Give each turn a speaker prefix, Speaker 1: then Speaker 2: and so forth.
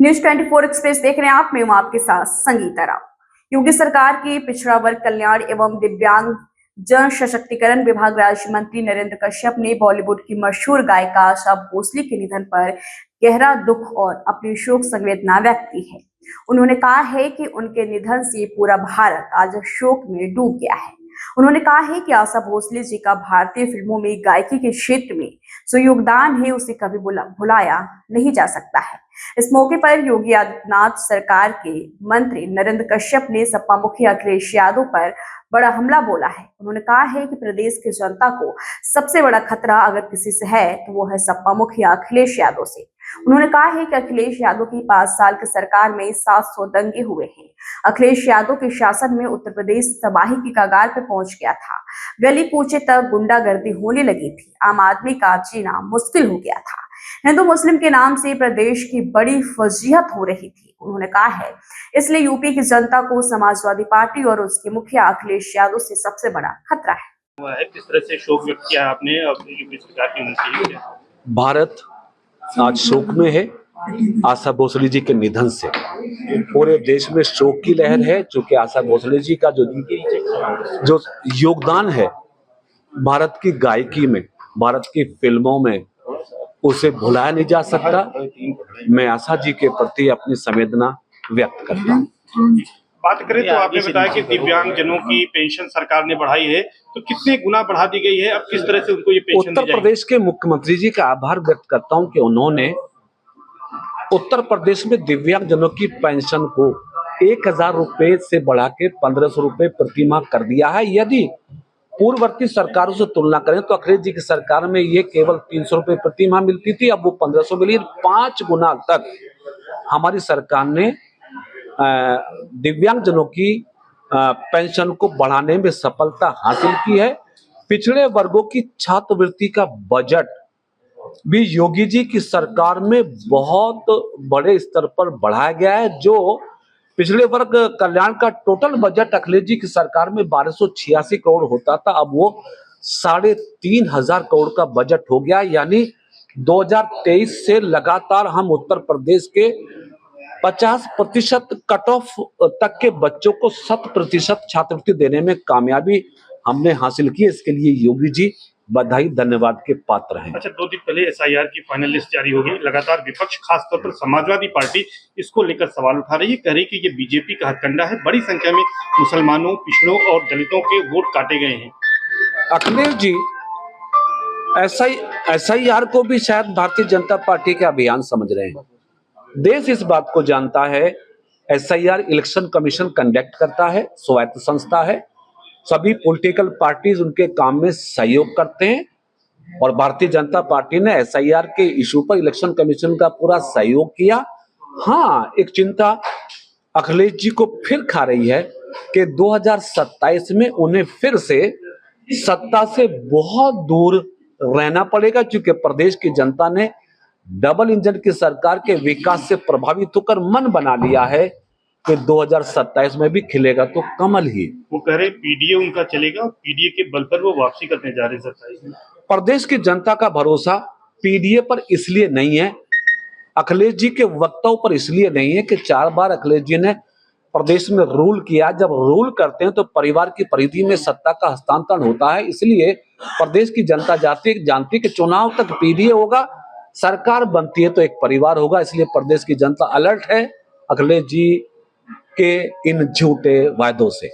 Speaker 1: News 24 express देख रहे हैं आप। मैं हूं आपके साथ संगीता राव। योगी सरकार की पिछड़ा वर्ग कल्याण एवं दिव्यांग जन सशक्तिकरण विभाग राज्य मंत्री नरेंद्र कश्यप ने बॉलीवुड की मशहूर गायिका आशा भोसले के निधन पर गहरा दुख और अपनी शोक संवेदना व्यक्त की है। उन्होंने कहा है कि उनके निधन से पूरा भारत आज शोक में डूब गया है। उन्होंने कहा है कि आशा भोसले जी का भारतीय फिल्मों में गायकी के क्षेत्र में जो योगदान है उसे कभी भुलाया नहीं जा सकता है। इस मौके पर योगी आदित्यनाथ सरकार के मंत्री नरेंद्र कश्यप ने सपा मुखिया अखिलेश यादव पर बड़ा हमला बोला है। उन्होंने कहा है कि प्रदेश की जनता को सबसे बड़ा खतरा अगर किसी से है तो वो है सपा मुखिया अखिलेश यादव से। उन्होंने कहा है कि अखिलेश यादव की 5 साल की सरकार में 700 दंगे हुए हैं। अखिलेश यादव के शासन में उत्तर प्रदेश तबाही की कगार पर पहुंच गया था। गली कूचे तक गुंडागर्दी होने लगी थी। आम आदमी का जीना मुश्किल हो गया था। हिंदू मुस्लिम के नाम से प्रदेश की बड़ी फजीहत हो रही थी। उन्होंने कहा है इसलिए यूपी की जनता को समाजवादी पार्टी और उसके मुखिया अखिलेश यादव से सबसे बड़ा खतरा है।
Speaker 2: किस तरह से शोक व्यक्त किया आपने यूपी सरकार की?
Speaker 3: भारत आज शोक में है आशा भोसले जी के निधन से। पूरे देश में शोक की लहर है, क्योंकि आशा भोसले जी का जो योगदान है भारत की गायकी में, भारत की फिल्मों में, उसे भुलाया नहीं जा सकता। मैं आशा जी के प्रति अपनी संवेदना व्यक्त करता हूँ।
Speaker 2: बात करें तो आपने बताया कि दिव्यांग जनों की पेंशन सरकार ने बढ़ाई है, तो कितने गुना बढ़ा दी गई है? अब किस तरह से उनको ये पेंशन दी जाएगी?
Speaker 3: उत्तर प्रदेश के मुख्यमंत्री जी का आभार व्यक्त करता हूं कि उन्होंने उत्तर प्रदेश में दिव्यांग जनों की पेंशन को 1000 रुपए से बढ़ा के 1500 रुपए प्रति माह कर दिया है। यदि पूर्ववर्ती सरकारों से तुलना करें तो अखिलेश जी की सरकार में ये केवल 300 रुपए प्रति माह मिलती थी, अब वो 1500 मिली। 5 गुना तक हमारी सरकार ने दिव्यांग जनों की पेंशन को बढ़ाने में सफलता हासिल की है। पिछड़े वर्गों की छात्रवृत्ति का बजट भी योगी जी की सरकार में बहुत बड़े स्तर पर बढ़ाया गया है। जो पिछड़े वर्ग कल्याण का टोटल बजट अखिलेश जी की सरकार में 1286 करोड़ होता था, अब वो 3500 करोड़ का बजट हो गया। यानी 2023 से लगातार हम उत्तर प्रदेश के 50% कट ऑफ तक के बच्चों को 100% छात्रवृत्ति देने में कामयाबी हमने हासिल की। इसके लिए योगी जी बधाई धन्यवाद के पात्र हैं।
Speaker 2: अच्छा, 2 दिन पहले एसआईआर की फाइनल लिस्ट जारी हो गई। लगातार विपक्ष खासतौर पर समाजवादी पार्टी इसको लेकर सवाल उठा रही है, कह रही कि ये बीजेपी का हथकंडा है। बड़ी संख्या में मुसलमानों, पिछड़ों और दलितों के वोट काटे गए हैं।
Speaker 3: अखिलेश जी एसआईआर को भी शायद भारतीय जनता पार्टी के अभियान समझ रहे हैं। देश इस बात को जानता है एसआईआर इलेक्शन कमीशन कंडक्ट करता है, स्वायत्त संस्था है। सभी पॉलिटिकल पार्टीज उनके काम में सहयोग करते हैं और भारतीय जनता पार्टी ने एसआईआर के इशू पर इलेक्शन कमीशन का पूरा सहयोग किया। हाँ, एक चिंता अखिलेश जी को फिर खा रही है कि 2027 में उन्हें फिर से सत्ता से बहुत दूर रहना पड़ेगा, क्योंकि प्रदेश की जनता ने डबल इंजन की सरकार के विकास से प्रभावित होकर मन बना लिया है कि 2027 में भी खिलेगा तो कमल ही।
Speaker 2: वो कह रहे पीडीए उनका चलेगा, पीडीए के बल पर वो वापसी करने जा रहे हैं 27 में।
Speaker 3: प्रदेश की जनता का भरोसा पीडीए पर इसलिए नहीं है, अखिलेश जी के वक्तव्यों पर इसलिए नहीं है कि 4 बार अखिलेश जी ने प्रदेश में रूल किया। जब रूल करते हैं तो परिवार की परिधि में सत्ता का हस्तांतरण होता है। इसलिए प्रदेश की जनता जानती कि चुनाव तक पीडीए होगा, सरकार बनती है तो एक परिवार होगा। इसलिए प्रदेश की जनता अलर्ट है अखिलेश जी के इन झूठे वायदों से।